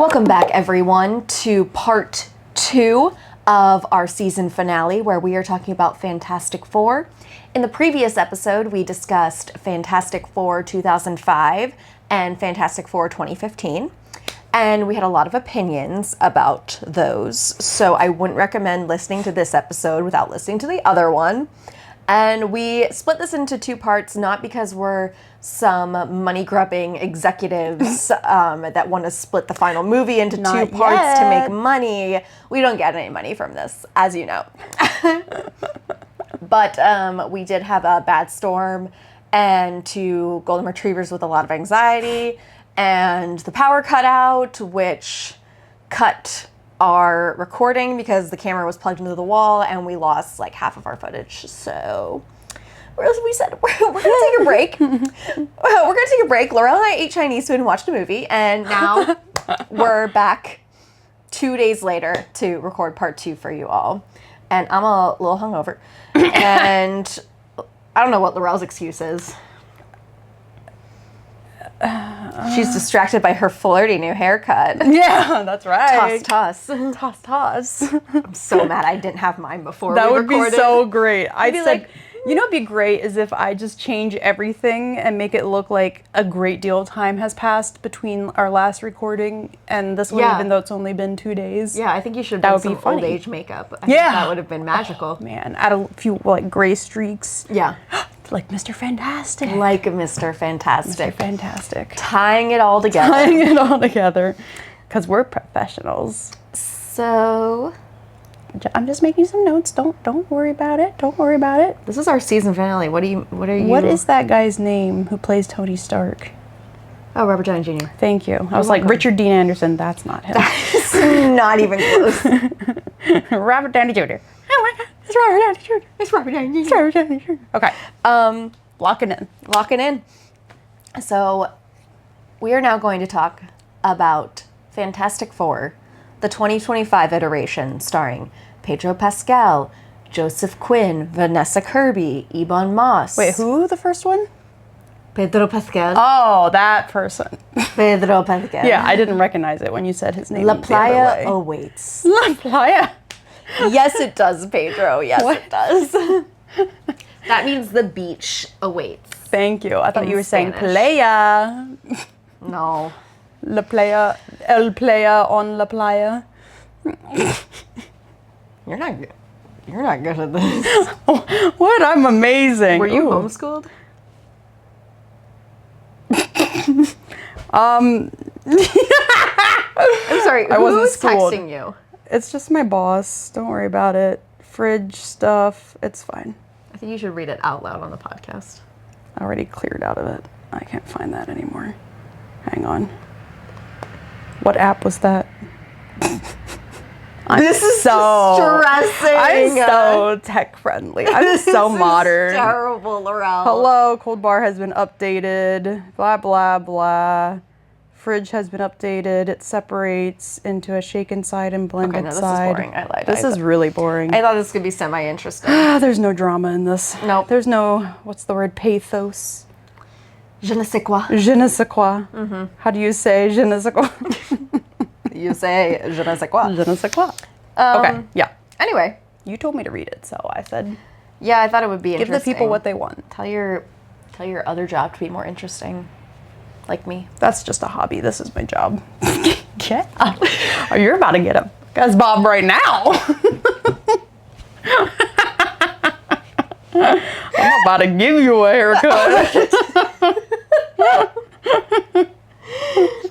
Welcome back, everyone, to part 2 of our season finale, where we are talking about Fantastic Four. In the previous episode, we discussed Fantastic Four 2005 and Fantastic Four 2015, and we had a lot of opinions about those, so I wouldn't recommend listening to this episode without listening to the other one. And we split this into 2 parts, not because we're some money-grubbing executives that want to split the final movie into 2 parts to make money. We don't get any money from this, as you know. But we did have a bad storm and 2 golden retrievers with a lot of anxiety, and the power cut out, which cut our recording because the camera was plugged into the wall and we lost like half of our footage. So we said we're gonna take a break. We're gonna take a break. Laurel and I ate Chinese food and watched a movie, and now we're back 2 days later to record part 2 for you all. And I'm a little hungover, and I don't know what Laurel's excuse is. She's distracted by her flirty new haircut. Yeah, that's right. Toss. Toss, toss. I'm so mad I didn't have mine before that we would recorded. be so great. I be said, like, you know what'd be great is if I just change everything and make it look like a great deal of time has passed between our last recording and this one, even though it's only been 2 days. Yeah, I think you should that do would some be funny. old age makeup. I think that would have been magical. Oh, man, add a few like gray streaks. Yeah. Like Mr. Fantastic. Like Mr. Fantastic. Mr. Fantastic. Tying it all together. Tying it all together. Because we're professionals. So I'm just making some notes. Don't worry about it. Don't worry about it. this is our season finale. What are you? What is that guy's name who plays Tony Stark? Oh, Robert Downey Jr. Thank you. I was like, Richard Dean Anderson. That's not him. That's not even close. Robert Downey Jr. Oh my God, it's Robert Downey Jr. It's Robert Downey Jr. It's Robert Downey Jr. Okay. Locking in. Locking in. So we are now going to talk about Fantastic Four, the 2025 iteration, starring Pedro Pascal, Joseph Quinn, Vanessa Kirby, Ebon-Moss. Wait, who the first one? Pedro Pascal. Oh, that person. Pedro Pascal. Yeah, I didn't recognize it when you said his name. La the other Playa way. awaits. La Playa. Yes, it does, Pedro. Yes, it does. That means the beach awaits. Thank you. I thought you were saying Spanish. playa. No. La Playa. El Playa on La Playa. You're not good at this. What? I'm amazing. Were you Ooh. homeschooled? I'm sorry, I wasn't who's schooled. texting you? It's just my boss. Don't worry about it. Fridge stuff. It's fine. I think you should read it out loud on the podcast. I already cleared out of it. I can't find that anymore. Hang on. What app was that? This is distressing. I'm so tech friendly. I'm so modern. This is terrible, Laurel. Hello, cold bar has been updated. Blah, blah, blah. Fridge has been updated. It separates into a shaken side and blended this side. is boring. I lied. This is really boring. I thought this could be semi-interesting. There's no drama in this. Nope. There's no, what's the word, pathos? Je ne sais quoi. Je ne sais quoi. Mm-hmm. How do you say je ne sais quoi? You say je ne sais quoi. Je ne sais quoi. Okay, yeah. Anyway. You told me to read it, so I said, yeah, I thought it would be give interesting. the people what they want. Tell your other job to be more interesting. Like me. That's just a hobby. This is my job. Get up. Oh, you're about to get a Guz Bob right now. I'm about to give you a haircut.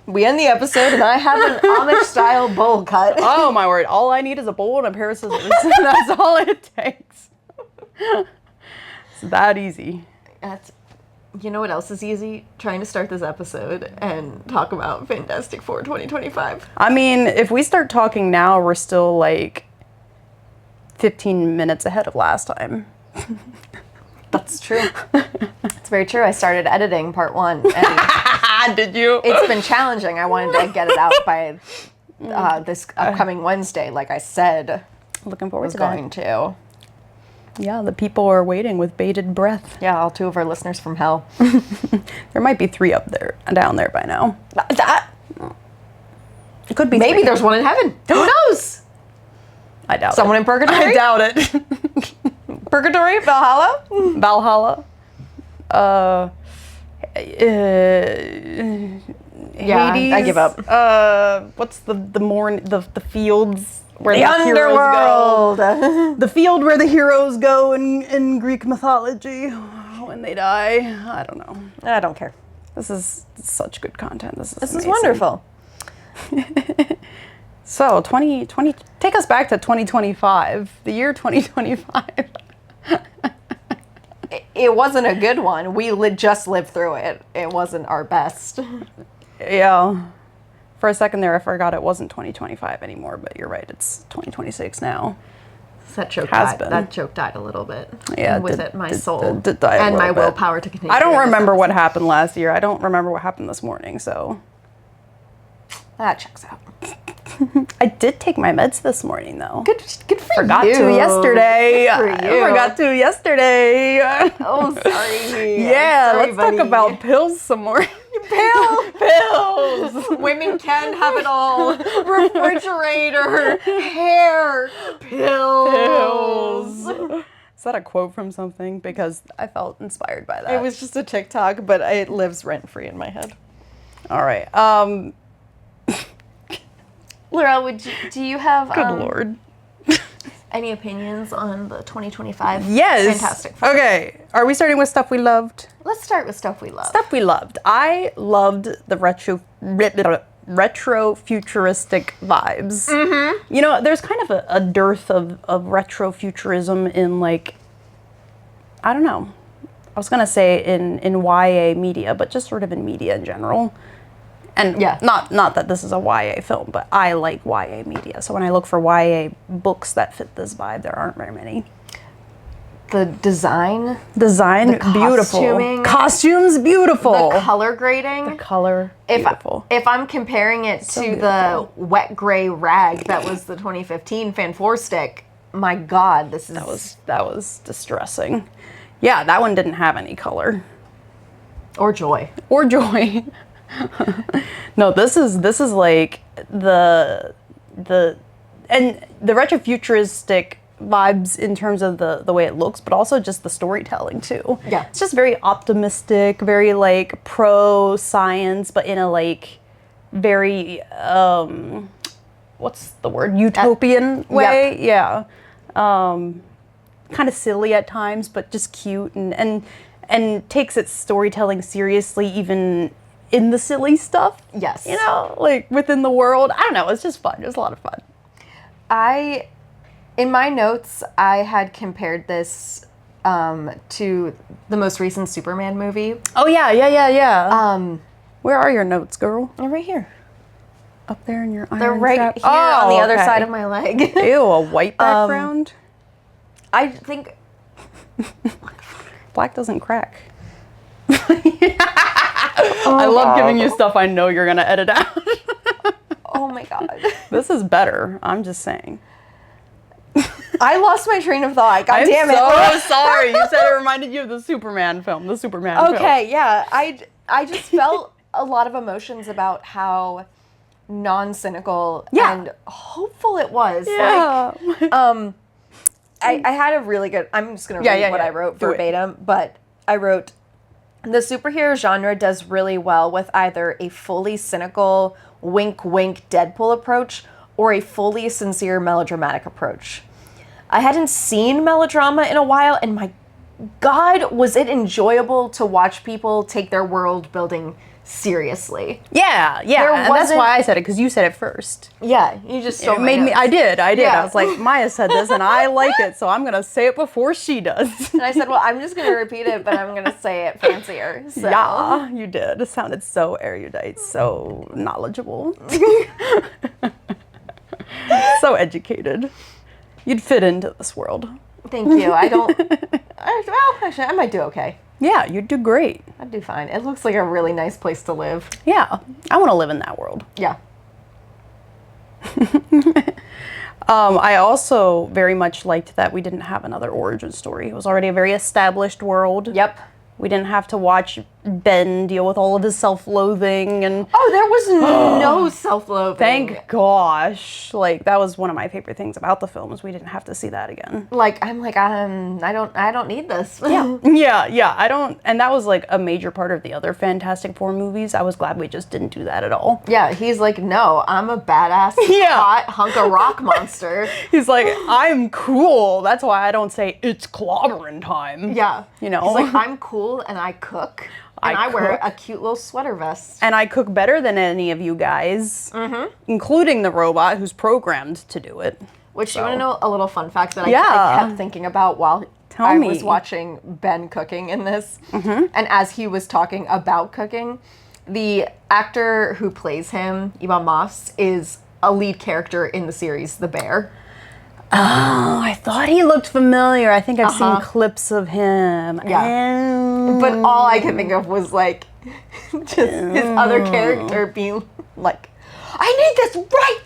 We end the episode and I have an Amish-style bowl cut. Oh my word. All I need is a bowl and a pair of scissors. That's all it takes. It's that easy. You know what else is easy? Trying to start this episode and talk about Fantastic Four 2025. I mean, if we start talking now, we're still like 15 minutes ahead of last time. That's true. It's very true. I started editing part 1. And did you? It's been challenging. I wanted to get it out by this upcoming Wednesday, like I said. Looking forward to going to. Yeah, the people are waiting with bated breath. Yeah, all 2 of our listeners from hell. There might be 3 up there, down there by now. It could be Maybe 3. there's one in heaven. Who knows? I doubt Someone it. in purgatory? I doubt it. Purgatory? Valhalla? Valhalla. Yeah, Hades. I give up. What's the fields where The the heroes underworld. go? The field where the heroes go in Greek mythology when they die. I don't know. I don't care. This is such good content. This is This is amazing. wonderful. So 2020, take us back to 2025, the year 2025. It wasn't a good one. We just lived through it. It wasn't our best. Yeah. For a second there, I forgot it wasn't 2025 anymore, but you're right. It's 2026 now. That joke Has died. been. That joke died a little bit. Yeah, And with did- it, my did- soul did die a and my little bit. willpower to continue. I don't doing this remember what episode. happened last year. I don't remember what happened this morning, so. That checks out. I did take my meds this morning, though. Good for Forgot you. to yesterday. Good for you. I forgot to yesterday. Oh, sorry. Yeah, Sorry, let's talk buddy. about pills some more. Pills. Women can have it all. Refrigerator, hair, pills. Is that a quote from something? Because I felt inspired by that. It was just a TikTok, but it lives rent free in my head. All right. Laura, do you have Good Lord. any opinions on the 2025 Yes. Fantastic Four? Okay. Are we starting with stuff we loved? Let's start with stuff we love. Stuff we loved. I loved the retro futuristic vibes. Mm-hmm. You know, there's kind of a dearth of retro futurism in, like, I don't know. I was gonna say in YA media, but just sort of in media in general. And Yeah. not that this is a YA film, but I like YA media. So when I look for YA books that fit this vibe, there aren't very many. The design, Design, The beautiful. costuming. Costumes, beautiful. the color grading. Color, beautiful. If I'm comparing it So to beautiful. the wet gray rag that was the 2015 Fan Four stick, my God, this is That was distressing. Yeah, that one didn't have any color or joy. or joy. No, this is like the retrofuturistic vibes in terms of the way it looks, but also just the storytelling too. Yeah. It's just very optimistic, very like pro science, but in a like very what's the word? Utopian way. Yeah. Kind of silly at times, but just cute and takes its storytelling seriously even in the silly stuff. Yes. You know, like within the world. I don't know, it's just fun. It was a lot of fun. In my notes, I had compared this to the most recent Superman movie. Oh yeah. Where are your notes, girl? They're right here. Up there in your iron They're right trap? here on the other okay. side of my leg. Ew, a white background? I think Black doesn't crack. I love giving you stuff I know you're gonna edit out. oh my God. This is better. I'm just saying. I lost my train of thought. God I'm damn it. so sorry. You said it reminded you of the Superman film. Okay, yeah. I just felt a lot of emotions about how non-cynical and hopeful it was. Yeah. Like, I had a really good, I'm just going to read what I wrote Do it. verbatim, but I wrote, the superhero genre does really well with either a fully cynical, wink-wink Deadpool approach or a fully sincere melodramatic approach. I hadn't seen melodrama in a while, and my God, was it enjoyable to watch people take their world building seriously. Yeah. And that's wasn't- why I said it, because you said it first. Yeah, you just stole It my made me. notes. I did. Yeah. I was like, Maya said this, and I like it, so I'm gonna say it before she does. And I said, well, I'm just going to repeat it, but I'm going to say it fancier. So. Yeah, you did. It sounded so erudite, so knowledgeable, so educated. You'd fit into this world. Thank you. Well, actually, I might do okay. Yeah, you'd do great. I'd do fine. It looks like a really nice place to live. Yeah, I want to live in that world. Yeah. I also very much liked that we didn't have another origin story. It was already a very established world. Yep. We didn't have to watch Ben deal with all of his self-loathing and Oh, there was no self-loathing. thank gosh. Like, that was one of my favorite things about the film is we didn't have to see that again. Like, I don't need this. Yeah, I don't, and that was like a major part of the other Fantastic Four movies. I was glad we just didn't do that at all. Yeah, he's like, no, I'm a badass, hot hunk of rock monster. He's like, I'm cool. That's why I don't say it's clobbering time. Yeah. You know? He's like, I'm cool and I cook. And I wear a cute little sweater vest. And I cook better than any of you guys, including the robot who's programmed to do it. Which, you want to know a little fun fact that I kept thinking about while I was watching Ben cooking in this? And as he was talking about cooking, the actor who plays him, Ebon-Moss, is a lead character in the series The Bear. Oh, I thought he looked familiar. I think I've seen clips of him. Yeah. But all I could think of was like just his other character being like, I need this right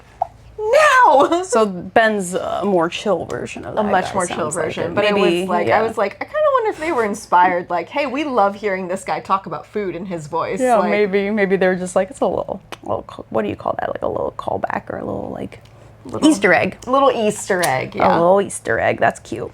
now. So Ben's a more chill version of that. A much guy, more chill sounds like version. it. But Maybe, it was like, I was like, I kind of wonder if they were inspired. Like, hey, we love hearing this guy talk about food in his voice. Yeah, like, maybe they're just like, it's a little, what do you call that? Like a little callback or a little like Easter egg. Little Easter egg, yeah. A little Easter egg. That's cute.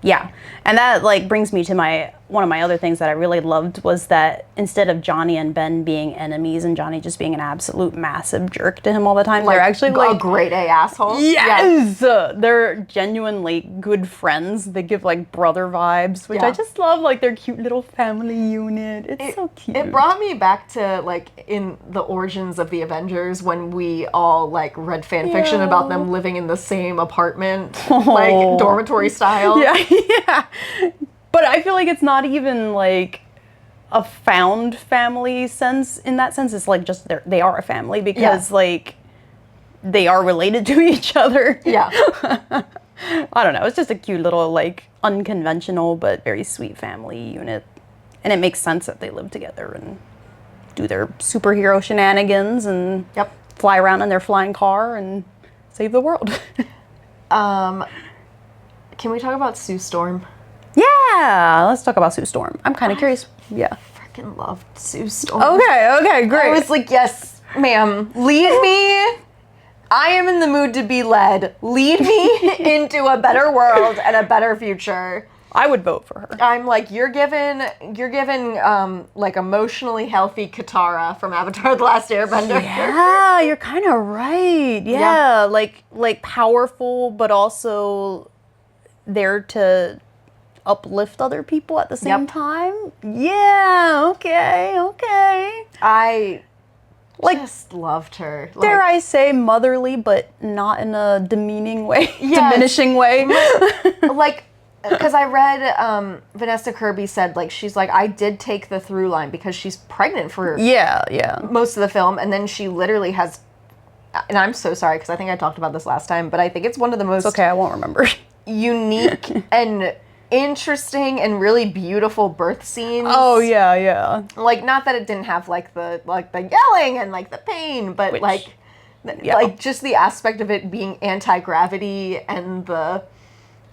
Yeah. And that like brings me to one of my other things that I really loved was that instead of Johnny and Ben being enemies and Johnny just being an absolute massive jerk to him all the time, they're actually like a grade A asshole. Yes! Yeah. They're genuinely good friends. They give like brother vibes, which I just love, like their cute little family unit. It's so cute. It brought me back to like in the origins of the Avengers when we all like read fan fiction about them living in the same apartment, like dormitory style. Yeah. But I feel like it's not even like a found family sense in that sense. It's like just they are a family because like they are related to each other. Yeah. I don't know. It's just a cute little like unconventional but very sweet family unit. And it makes sense that they live together and do their superhero shenanigans and fly around in their flying car and save the world. Can we talk about Sue Storm? Yeah, let's talk about Sue Storm. I'm kind of curious. Yeah. Freaking loved Sue Storm. Okay, great. I was like, yes, ma'am, lead me. I am in the mood to be led. Lead me into a better world and a better future. I would vote for her. I'm like, you're given like emotionally healthy Katara from Avatar: The Last Airbender. Yeah, you're kind of right. Yeah, like powerful, but also there to uplift other people at the same time. Yeah, okay. I just loved her. Dare I say motherly, but not in a demeaning way, diminishing way. Like, because I read Vanessa Kirby said, like, she's like, I did take the through line because she's pregnant for most of the film, and then she literally has, and I'm so sorry because I think I talked about this last time, but I think it's one of the most I won't remember. Unique and interesting and really beautiful birth scenes. Oh yeah. Like, not that it didn't have like the yelling and like the pain, but like just the aspect of it being anti-gravity and the.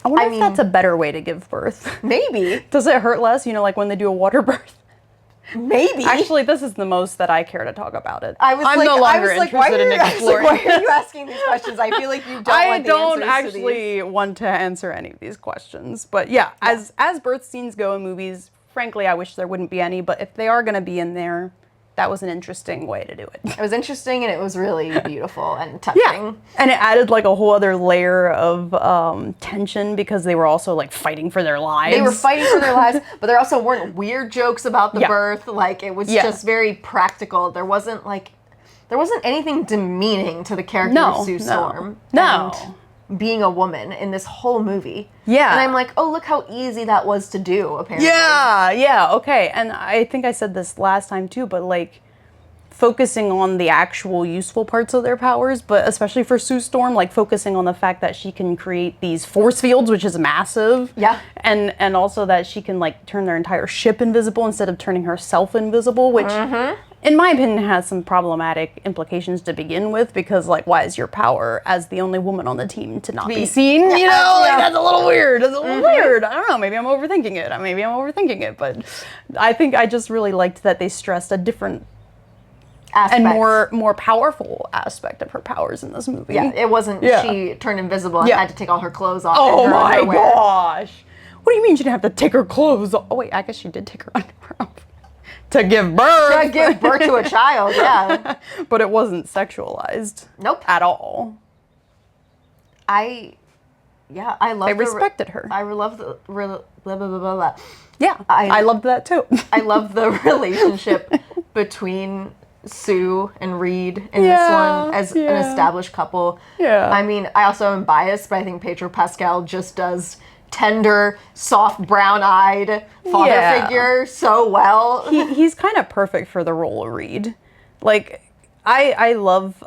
I wonder if that's a better way to give birth. Maybe. Does it hurt less? You know, like when they do a water birth. Maybe. Actually, this is the most that I care to talk about it. I'm no longer interested in exploring. Why are you asking these questions? I feel like you don't want the answers I don't to actually want to answer any of these questions. But yeah, as birth scenes go in movies, frankly, I wish there wouldn't be any. But if they are going to be in there, that was an interesting way to do it. It was interesting and it was really beautiful and touching. Yeah. And it added like a whole other layer of tension because they were also like fighting for their lives. They were fighting for their lives, but there also weren't weird jokes about the birth. Like, it was just very practical. There wasn't anything demeaning to the character of Sue Storm. No. And being a woman in this whole movie. Yeah. And I'm like, oh, look how easy that was to do, apparently. Yeah, okay. And I think I said this last time too, but like focusing on the actual useful parts of their powers, but especially for Sue Storm, like focusing on the fact that she can create these force fields, which is massive. Yeah. And also that she can like turn their entire ship invisible instead of turning herself invisible, which in my opinion, has some problematic implications to begin with, because, like, why is your power as the only woman on the team to not be seen? You know, like, that's a little weird. That's a little weird. I don't know. Maybe I'm overthinking it. But I think I just really liked that they stressed a different and more powerful aspect of her powers in this movie. Yeah, it wasn't she turned invisible and had to take all her clothes off. Oh my gosh. What do you mean she didn't have to take her clothes off? Oh wait, I guess she did take her underwear off. To give birth. To give birth to a child, yeah. But it wasn't sexualized. Nope. At all. I love They respected her. I love the blah, blah, blah, blah, blah. Yeah, I loved that too. I love the relationship between Sue and Reed in this one as an established couple. Yeah. I mean, I also am biased, but I think Pedro Pascal just does tender, soft, brown-eyed father figure so well. He's kind of perfect for the role of Reed. Like, I love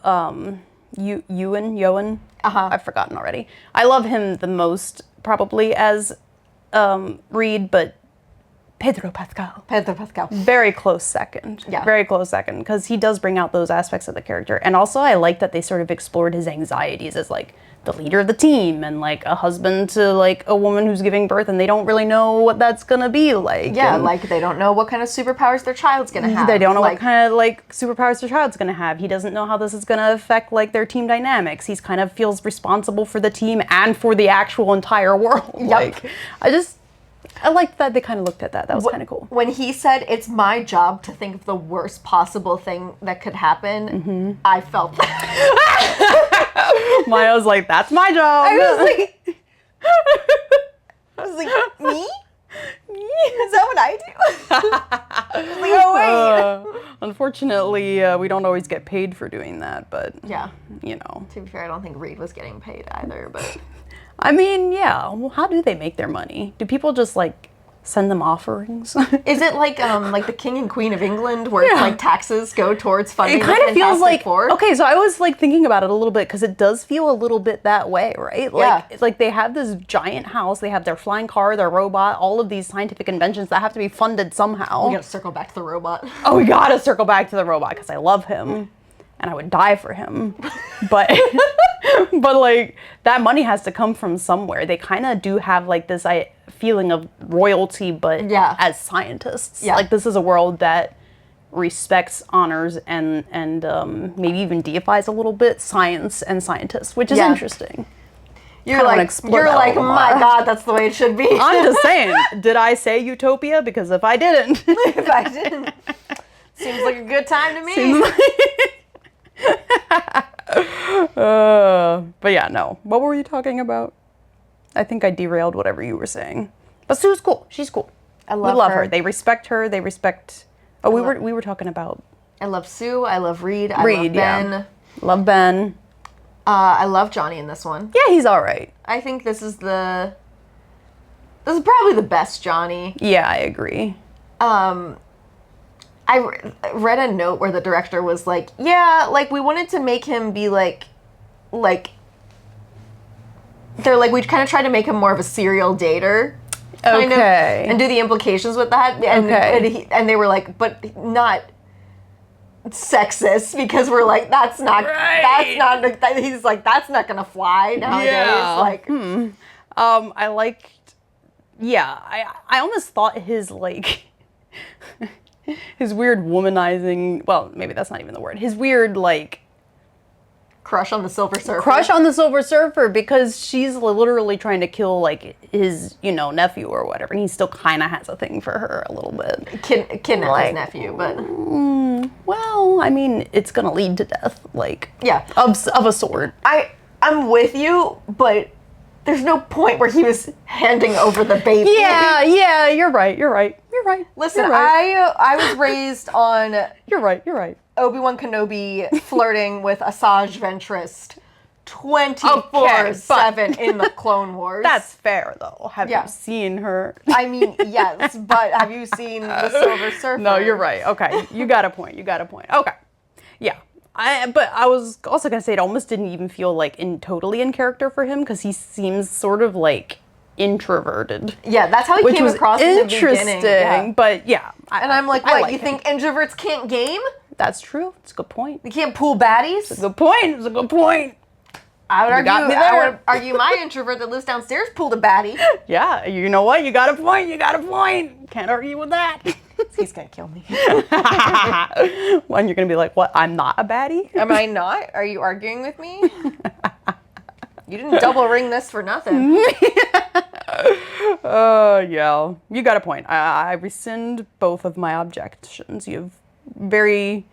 Ewan. I've forgotten already. I love him the most probably as Reed, but Pedro Pascal. Very close second. Yeah. Very close second, because he does bring out those aspects of the character. And also I like that they sort of explored his anxieties as, like, the leader of the team and, like, a husband to, like, a woman who's giving birth, and they don't really know what that's gonna be like. Yeah, and like, they don't know what kind of superpowers their child's gonna have. They don't know what kind of, like, superpowers their child's gonna have. He doesn't know how this is gonna affect, like, their team dynamics. He's kind of feels responsible for the team and for the actual entire world. Yep. Like, I liked that they kind of looked at that. That was kind of cool. When he said, it's my job to think of the worst possible thing that could happen, I felt that. Maya was like, that's my job. I was like, me? Is that what I do? I was like, oh, wait. Unfortunately, we don't always get paid for doing that, but, you know. To be fair, I don't think Reed was getting paid either, but... I mean, yeah. Well, how do they make their money? Do people just, like, send them offerings? Is it like the King and Queen of England, where like taxes go towards funding? It kind of feels like Four? Okay. So I was like thinking about it a little bit, because it does feel a little bit that way, right? Like, it's like they have this giant house, they have their flying car, their robot, all of these scientific inventions that have to be funded somehow. We gotta circle back to the robot. Oh, we gotta circle back to the robot, because I love him. And I would die for him, but but like that money has to come from somewhere. They kind of do have like this feeling of royalty, but as scientists, like this is a world that respects, honors, and maybe even deifies a little bit science and scientists, which is interesting. You're like, my God, that's the way it should be. I'm just saying. Did I say utopia? Because if I didn't, seems like a good time to me. But yeah, no. What were you talking about? I think I derailed whatever you were saying. But Sue's cool. She's cool. We love her. They respect her. They respect. Oh, we were talking about. I love Sue. I love Reed. I love Ben. Yeah. Love Ben. I love Johnny in this one. Yeah, he's all right. I think this is probably the best Johnny. Yeah, I agree. I read a note where the director was like, yeah, like, we wanted to make him be like, they're like, we kind of tried to make him more of a serial dater. Kind of, and do the implications with that. And they were like, but not sexist, because we're like, that's not, he's like, that's not going to fly nowadays. Yeah. Like, I liked, I almost thought his, like, his weird womanizing, well, maybe that's not even the word, his weird, like, crush on the Silver Surfer, because she's literally trying to kill, like, his, nephew or whatever, and he still kind of has a thing for her a little bit. Kidnap like, his nephew, but... well, I mean, it's gonna lead to death, like, of a sort. I'm with you, but there's no point where he was handing over the baby. Yeah, you're right. Listen, I was raised on... You're right. Obi-Wan Kenobi flirting with Asajj Ventress 24/7 in the Clone Wars. That's fair, though. Have you seen her? I mean, yes, but have you seen the Silver Surfer? No, you're right. Okay, you got a point. Okay, yeah. But I was also gonna say it almost didn't even feel like totally in character for him, because he seems sort of like introverted. Yeah, that's how he came across in the beginning. But yeah. And I'm like, what, you think introverts can't game? That's true. It's a good point. You can't pull baddies. It's a good point. It's a good point. I would You got me there. I would argue my introvert that lives downstairs pulled a baddie. Yeah, you know what? You got a point. You got a point. Can't argue with that. He's gonna kill me. When you're gonna be like, what? I'm not a baddie? Am I not? Are you arguing with me? You didn't double ring this for nothing. Yeah. You got a point. I rescind both of my objections. You've very...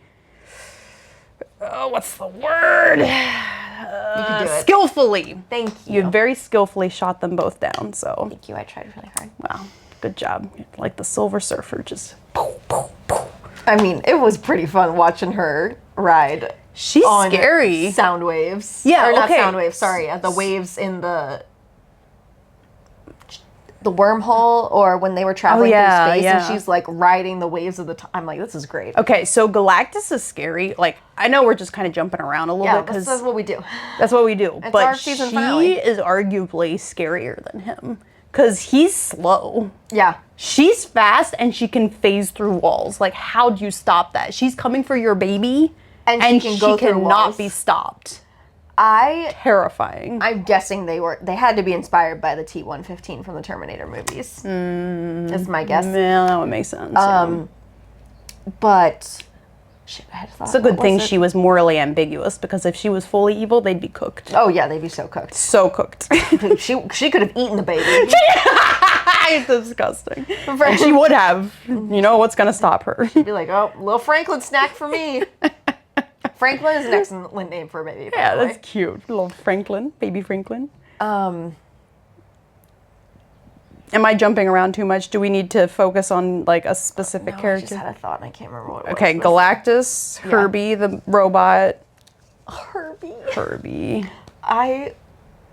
what's the word? You can do it. Skillfully. Thank you. You very skillfully shot them both down, so... Thank you. I tried really hard. Wow. Good job. Like the Silver Surfer, just... Poof, poof, poof. I mean, it was pretty fun watching her ride. She's on scary. Sound waves. Yeah, or not okay. sound waves, sorry. The waves in the wormhole, or when they were traveling through space, and she's like riding the waves of the time. I'm like, this is great. Okay, so Galactus is scary. Like, I know we're just kind of jumping around a little bit because that's what we do. That's what we do. It's but our season finale. She is arguably scarier than him because he's slow. Yeah. She's fast and she can phase through walls. Like, how do you stop that? She's coming for your baby, and she can go through walls. Cannot be stopped. Terrifying. I'm guessing they had to be inspired by the T-115 from the Terminator movies. That's my guess. Yeah, that would make sense. But shit, I had thought. It's a good thing she was morally ambiguous, because if she was fully evil, they'd be cooked. Oh yeah, they'd be so cooked. So cooked. she could have eaten the baby. It's disgusting. And she would have. You know what's gonna stop her? She'd be like, oh, little Franklin snack for me. Franklin is an excellent name for a baby. Yeah, that's cute. Little Franklin, baby Franklin. Am I jumping around too much? Do we need to focus on like a specific character? I just had a thought and I can't remember what it was. Okay, Galactus, Herbie the robot. Herbie. I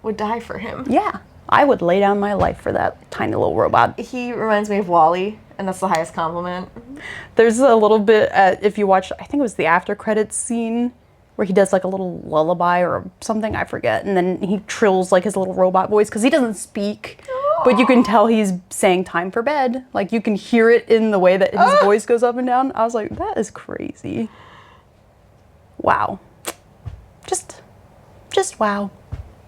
would die for him. Yeah, I would lay down my life for that tiny little robot. He reminds me of Wall-E, and that's the highest compliment. There's a little bit, if you watch, I think it was the after credits scene, where he does like a little lullaby or something, I forget, and then he trills like his little robot voice, because he doesn't speak, but you can tell he's saying time for bed. Like, you can hear it in the way that his voice goes up and down. I was like, that is crazy. Wow. Just wow.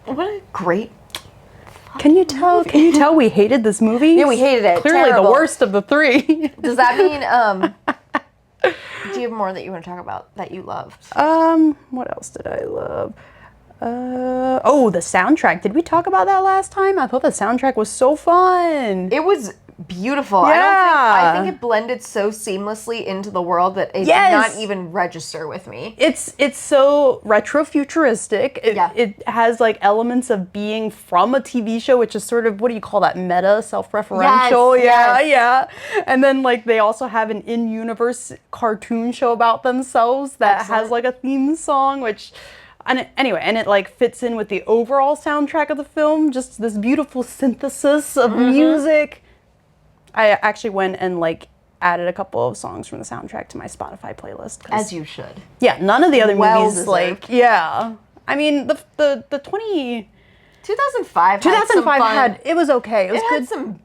What a great... Can you tell we hated this movie? Yeah, we hated it. Clearly Terrible. The worst of the three. Does that mean, do you have more that you want to talk about that you loved? What else did I love? The soundtrack. Did we talk about that last time? I thought the soundtrack was so fun. It was beautiful. Yeah. I think it blended so seamlessly into the world that it did not even register with me. It's so retro-futuristic. It has like elements of being from a TV show, which is sort of, what do you call that, meta, self-referential? Yes. Yeah. And then like they also have an in-universe cartoon show about themselves that has like a theme song, which... And it like fits in with the overall soundtrack of the film. Just this beautiful synthesis of music. I actually went and like added a couple of songs from the soundtrack to my Spotify playlist. As you should. Yeah, none of the other movies deserved. like, yeah. I mean, the 2005 had, it was okay. It was good. Had some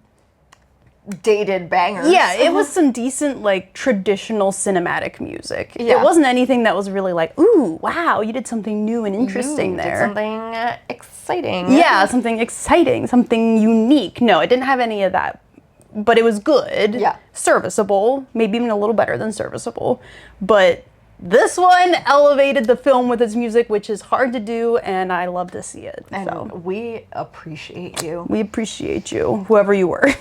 dated bangers. Yeah, it was some decent, like, traditional cinematic music. Yeah. It wasn't anything that was really like, ooh, wow, you did something new and interesting there. Did something exciting. Yeah, something exciting, something unique. No, it didn't have any of that. But it was good. Yeah. Serviceable. Maybe even a little better than serviceable. But this one elevated the film with its music, which is hard to do, and I love to see it. And so we appreciate you. we appreciate you, whoever you were.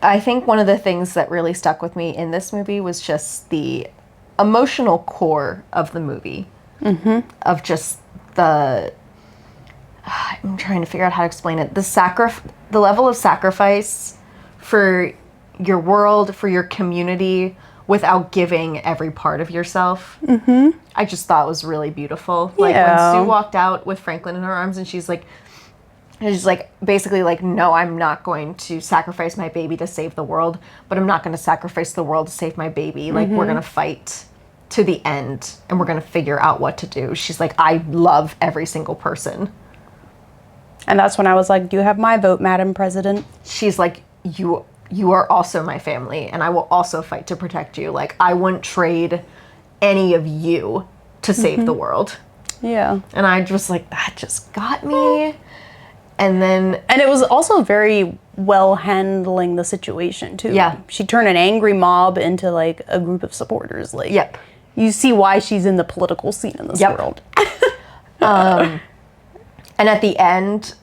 I think one of the things that really stuck with me in this movie was just the emotional core of the movie. Of just the... I'm trying to figure out how to explain it. The level of sacrifice for your world, for your community, without giving every part of yourself. I just thought was really beautiful. Like when Sue walked out with Franklin in her arms, and she's like, basically like, no, I'm not going to sacrifice my baby to save the world, but I'm not going to sacrifice the world to save my baby. Like, we're going to fight to the end, and we're going to figure out what to do. She's like, I love every single person. And that's when I was like, do you have my vote, Madam President? She's like, you you are also my family, and I will also fight to protect you. Like, I wouldn't trade any of you to save the world. Yeah. And I just like, that just got me. And then... And it was also very well handling the situation, too. Yeah. She turned an angry mob into, like, a group of supporters. Like, Yep. You see why she's in the political scene in this world. And at the end,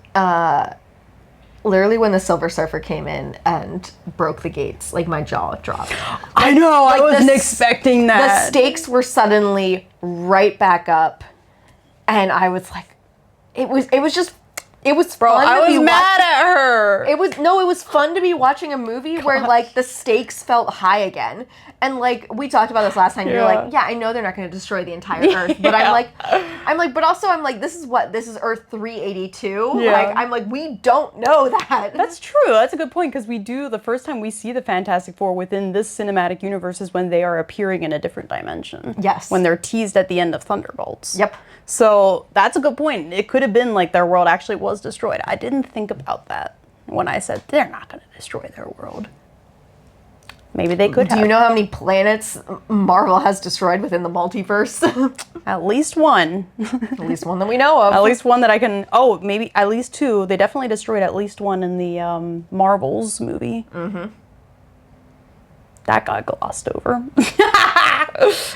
literally when the Silver Surfer came in and broke the gates, like, my jaw dropped. I know, like, I wasn't expecting that. The stakes were suddenly right back up. And I was like, it was fun. I was mad at her. It was fun to be watching a movie where, like, the stakes felt high again. And, like, we talked about this last time. You're like, yeah, I know they're not going to destroy the entire Earth. But I'm like, this is Earth 382. Yeah. Like, I'm like, we don't know that. That's true. That's a good point, because the first time we see the Fantastic Four within this cinematic universe is when they are appearing in a different dimension. Yes. When they're teased at the end of Thunderbolts. Yep. So that's a good point. It could have been like their world actually was destroyed. I didn't think about that when I said they're not going to destroy their world. Maybe they could have. Do you know how many planets Marvel has destroyed within the multiverse? At least one. At least one that we know of. At least one that I can... Oh, maybe at least two. They definitely destroyed at least one in the Marvels movie. Mm-hmm. That got glossed over.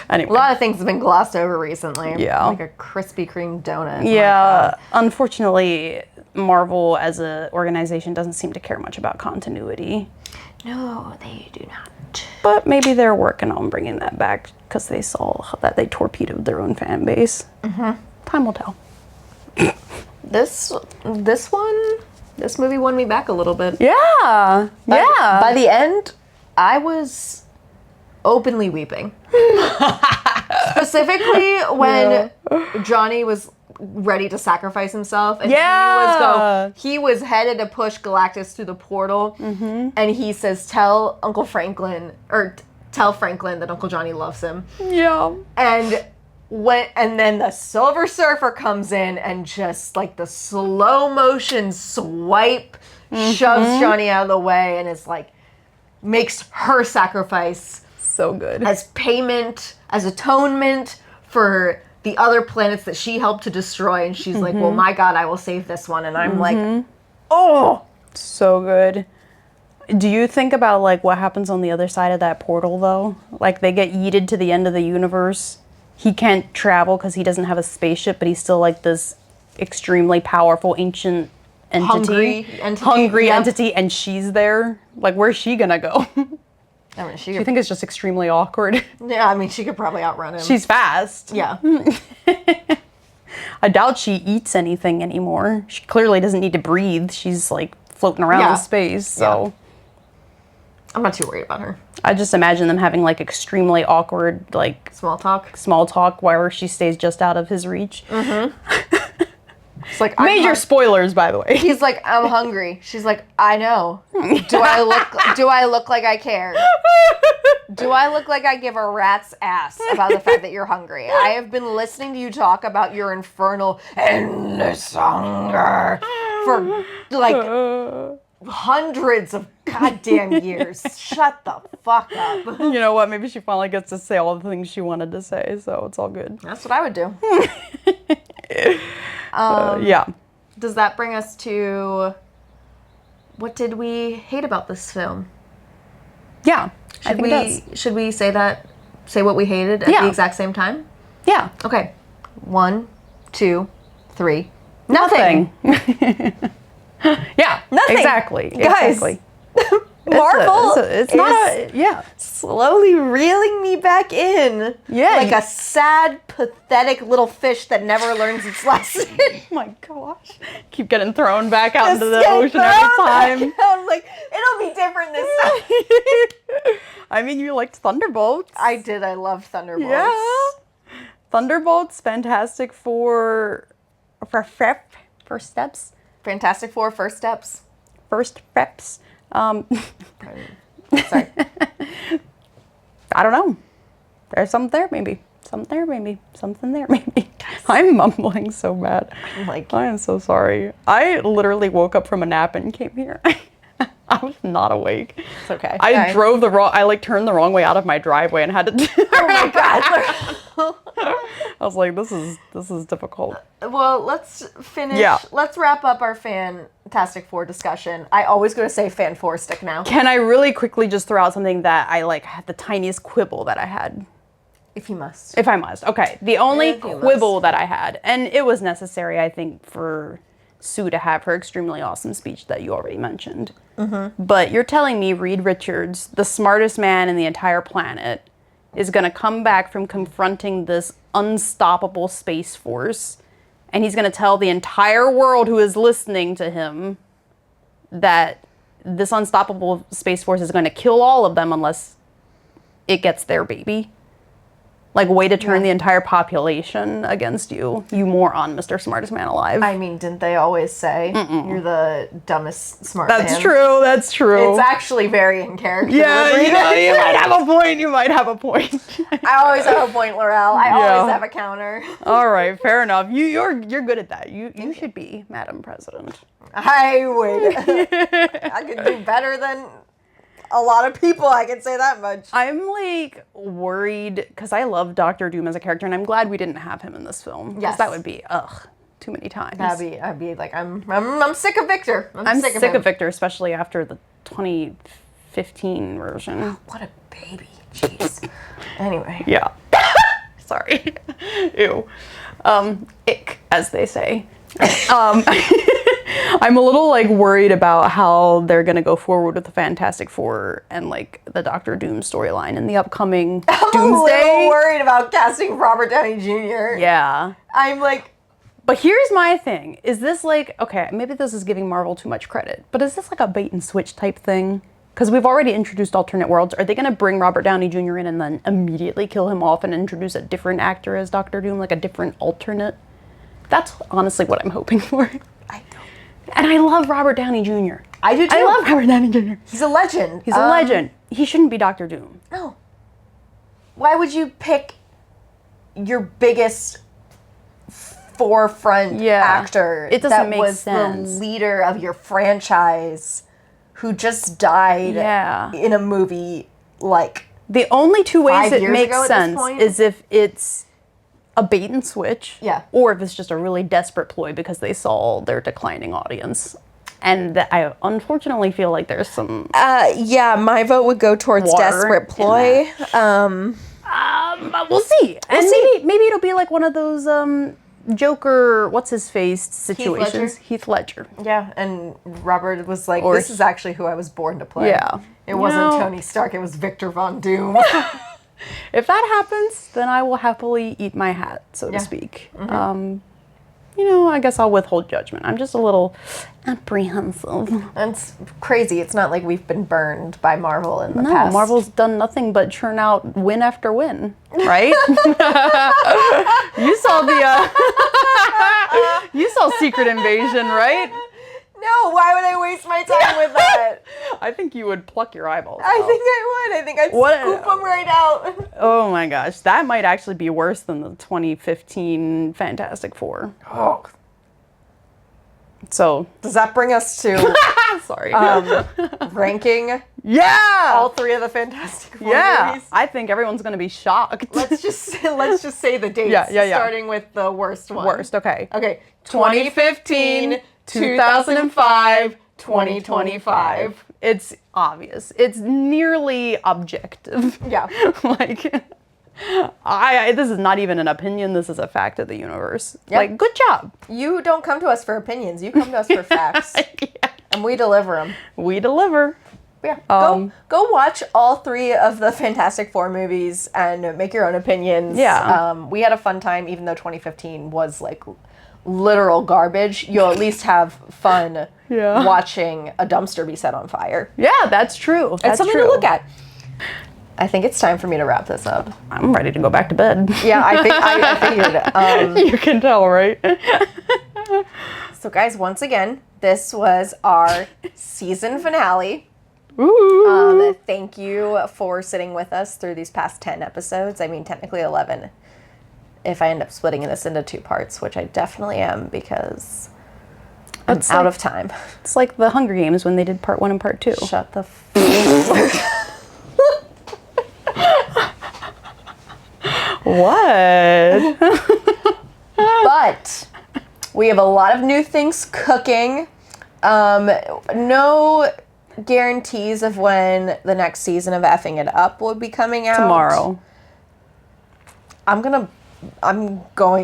Anyway. A lot of things have been glossed over recently. Yeah. Like a Krispy Kreme donut. Yeah. Unfortunately, Marvel as an organization doesn't seem to care much about continuity. No, they do not. But maybe they're working on bringing that back because they saw that they torpedoed their own fan base. Mm-hmm. Time will tell. This movie won me back a little bit. Yeah. By the end, I was openly weeping. Specifically when Johnny was ready to sacrifice himself, and he was headed to push Galactus through the portal, and he says, tell Franklin that Uncle Johnny loves him. Yeah. And then the Silver Surfer comes in and just like the slow motion swipe shoves Johnny out of the way, and is like, makes her sacrifice so good as payment, as atonement for the other planets that she helped to destroy. And she's like, well, my God, I will save this one. And I'm like, oh, so good. Do you think about like what happens on the other side of that portal though? Like they get yeeted to the end of the universe. He can't travel because he doesn't have a spaceship, but he's still like this extremely powerful ancient entity. Hungry entity, and she's there. Like, where's she gonna go? I mean, Do you think it's just extremely awkward? Yeah, I mean, she could probably outrun him. She's fast. Yeah. I doubt she eats anything anymore. She clearly doesn't need to breathe. She's like floating around in space, so. Yeah. I'm not too worried about her. I just imagine them having like extremely awkward, like small talk where she stays just out of his reach. It's like major spoilers, by the way. He's like, I'm hungry. She's like, I know. Do I look like I care? Do I look like I give a rat's ass about the fact that you're hungry? I have been listening to you talk about your infernal endless hunger for like hundreds of goddamn years. Shut the fuck up. You know what? Maybe she finally gets to say all the things she wanted to say, so it's all good. That's what I would do. Yeah. Does that bring us to what did we hate about this film? Yeah. I think it does. Should we say what we hated at the exact same time? Yeah. Okay. 1, 2, 3. Nothing. Yeah. Nothing. Exactly. Guys. Exactly. Marvel it's not a, slowly reeling me back in. Yeah. Like a sad, pathetic little fish that never learns its lesson. Oh my gosh. Keep getting thrown back out into the ocean every time. I'm like, it'll be different this time. I mean, you liked Thunderbolts. I did. I loved Thunderbolts. Yeah. Thunderbolts, Fantastic Four, First Steps. Fantastic Four, First Steps. First Steps. Sorry. I don't know. There's something there, maybe. Something there, maybe. Something there, maybe. I'm mumbling so bad. Like, I am so sorry. I literally woke up from a nap and came here. I was not awake. It's okay. I turned the wrong way out of my driveway and had to Oh my God. I was like, this is difficult. Well, let's finish. Yeah. Let's wrap up our Fantastic Four discussion. I always go to say Fan Four stick now. Can I really quickly just throw out something that I like had the tiniest quibble that I had? If you must. If I must. Okay. The only quibble that I had, and it was necessary, I think, for Sue to have her extremely awesome speech that you already mentioned. Mm-hmm. But you're telling me Reed Richards, the smartest man in the entire planet, is going to come back from confronting this unstoppable space force, and he's going to tell the entire world who is listening to him that this unstoppable space force is going to kill all of them unless it gets their baby? Like, way to turn the entire population against you. You moron, Mr. Smartest Man Alive. I mean, didn't they always say you're the dumbest smart man? That's true, that's true. It's actually very in character. Yeah, you might have a point, you might have a point. I always have a point, Laurel. I always have a counter. All right, fair enough. You're good at that. You should be Madam President. I would. I could do better than a lot of people, I can say that much. I'm like worried because I love Doctor Doom as a character, and I'm glad we didn't have him in this film. Yes, that would be too many times. I'd be like, I'm sick of Victor. I'm sick of Victor, especially after the 2015 version. Oh, what a baby, jeez. Anyway. Yeah. Sorry. Ew. Ick, as they say. I'm a little like worried about how they're gonna go forward with the Fantastic Four and like the Doctor Doom storyline in the upcoming I'm Doomsday. a little worried about casting Robert Downey Jr. Yeah. I'm like, but here's my thing. Is this like, okay, maybe this is giving Marvel too much credit, but is this like a bait and switch type thing? Because we've already introduced alternate worlds. Are they gonna bring Robert Downey Jr. in and then immediately kill him off and introduce a different actor as Doctor Doom, like a different alternate? That's honestly what I'm hoping for. And I love Robert Downey Jr. I do too. I love Robert Downey Jr. He's a legend. He's a legend. He shouldn't be Doctor Doom. No. Why would you pick your biggest forefront actor it doesn't make was sense. The leader of your franchise who just died in a movie like the only two ways it makes sense point? Is if it's a bait and switch, or if it's just a really desperate ploy because they saw their declining audience. And I unfortunately feel like there's some my vote would go towards desperate ploy. We'll see. Maybe it'll be like one of those Joker, what's his face situations. Heath Ledger. Yeah, and Robert was like, this is actually who I was born to play. Yeah. It wasn't Tony Stark, it was Victor Von Doom. If that happens, then I will happily eat my hat, so to speak. Mm-hmm. I guess I'll withhold judgment. I'm just a little apprehensive. It's crazy. It's not like we've been burned by Marvel in the past. No, Marvel's done nothing but churn out win after win, right? You saw you saw Secret Invasion, right? No, why would I waste my time with that? I think you would pluck your eyeballs I out. think I would. I think I'd scoop them right out. Oh my gosh, that might actually be worse than the 2015 Fantastic Four. Oh. So does that bring us to sorry ranking? Yeah, all three of the Fantastic Four movies. I think everyone's gonna be shocked. Let's just say the dates. Yeah. Starting with the worst one. Worst. Okay. 2015. 2005, 2025. It's obvious. It's nearly objective. Yeah. Like, this is not even an opinion. This is a fact of the universe. Yep. Like, good job. You don't come to us for opinions. You come to us for facts. And we deliver them. We deliver. Yeah. Go watch all three of the Fantastic Four movies and make your own opinions. Yeah. We had a fun time, even though 2015 was like literal garbage. You'll at least have fun watching a dumpster be set on fire. Yeah, that's true. It's something to look at. I think it's time for me to wrap this up. I'm ready to go back to bed. Yeah, I figured. You can tell, right? So guys, once again, this was our season finale. Ooh. Thank you for sitting with us through these past 10 episodes. I mean, technically 11. If I end up splitting this into two parts, which I definitely am, because I'm It's out like- of time. It's like the Hunger Games when they did part 1 and part 2. Shut the What? But we have a lot of new things cooking. No guarantees of when the next season of Effing It Up will be coming out. Tomorrow. I'm going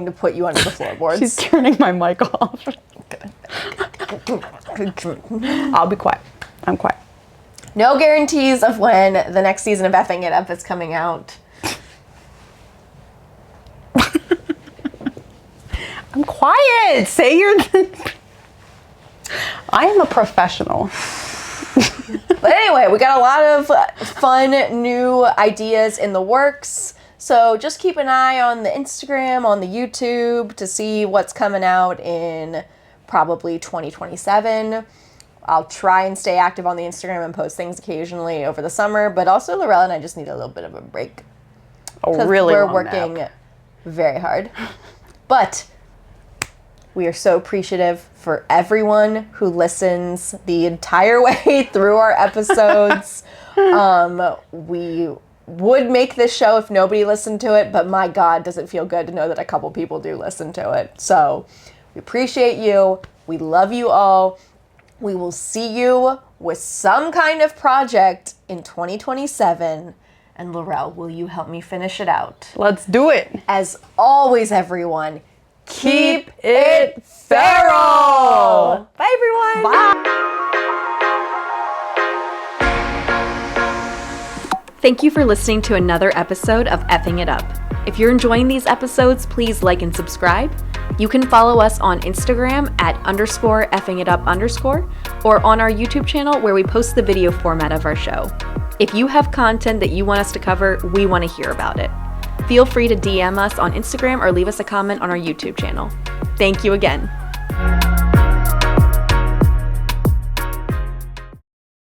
to put you under the floorboards. She's turning my mic off. I'll be quiet. I'm quiet. No guarantees of when the next season of Effing It Up is coming out. I'm quiet. Say your... I am a professional. But anyway, we got a lot of fun new ideas in the works. So just keep an eye on the Instagram, on the YouTube to see what's coming out in probably 2027. I'll try and stay active on the Instagram and post things occasionally over the summer, but also Lorella and I just need a little bit of a break. Really We're long working nap. very hard. But we are so appreciative for everyone who listens the entire way through our episodes. We would make this show if nobody listened to it, but my God, does it feel good to know that a couple people do listen to it. So we appreciate you. We love you all. We will see you with some kind of project in 2027. And Laurel, will you help me finish it out? Let's do it. As always, everyone, keep it feral. Bye, everyone. Bye. Thank you for listening to another episode of Effing It Up. If you're enjoying these episodes, please like and subscribe. You can follow us on Instagram at _effingitup_ or on our YouTube channel where we post the video format of our show. If you have content that you want us to cover, we want to hear about it. Feel free to DM us on Instagram or leave us a comment on our YouTube channel. Thank you again.